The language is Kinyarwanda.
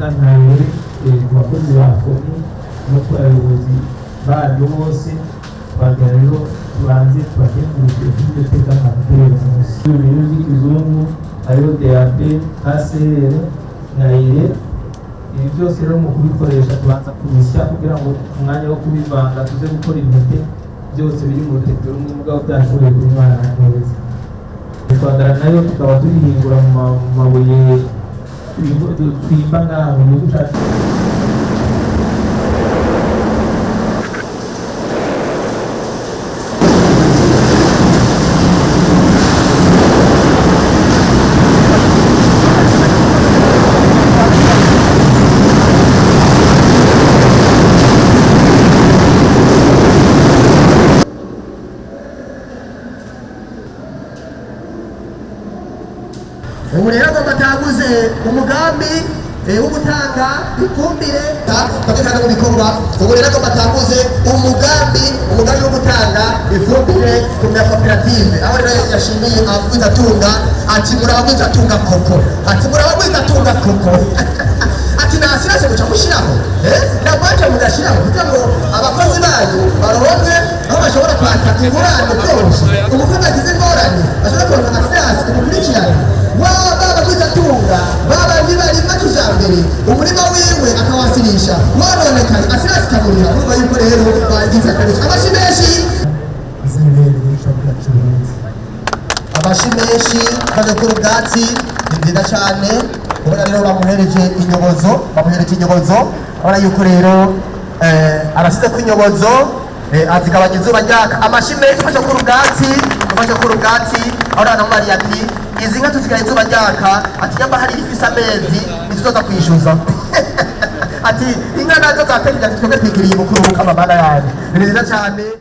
iteka ntawe ku bakozi ba koni no ku bayobozi baryo bose twagira rero tubanze tubakengurukire kuri iryo teka ntaduterera munsi ibintu by'ikizungu ariyo DAP ACR na IRE ibi byose rero mu kubikoresha tubanza kubisya kugira ngo umwanya wo kubivanga tuze gukora intete byose biri mu rutete rumwe mugabo byashoboye kubimana neza twagara nayo tukaba turihingura mu mabuye twimba ngaha mu gihugu cyacu ubu rero bataguze umugambi wo gutanga ifumbire kabikana mu bikorwa. Ubu rero bataguze umugambi wo gutanga ifumbire ku makoperative, aho rero yashimiye abagwiza tunga ati murabagwiza tunga koko, ati murabagwiza tunga koko ati nasirase guca gushiraho nabanje mugashiraho kugira ngo abakozi banyu baronke aho bashobora kwataka ingurane byose. Umukozi agize ingorane ashobora kuronka nasirase kumukurikirana baba kwizatunga baba nibarima kijambere umurima wiwe akawasirisha wononekaye asirasi kamurira urumva yuko rero bagize akarisha amashi menshi bagakora ubwatsi ni byiza cyane. ubona rero bamuhereje inyobozo abona yuko rero arasize ko inyobozo azigabanya izuba ryaka. amashi menshi ufasha gukora ubwatsi aho na Mariya ati izi nka tuzigaye izuba ryaka ati nyamba hari ifise amezi ntituzoza kwishyuza ati inka nazo zateganya twebwe twigiriye mukuru w'amabana yawe. Ni byiza cyane.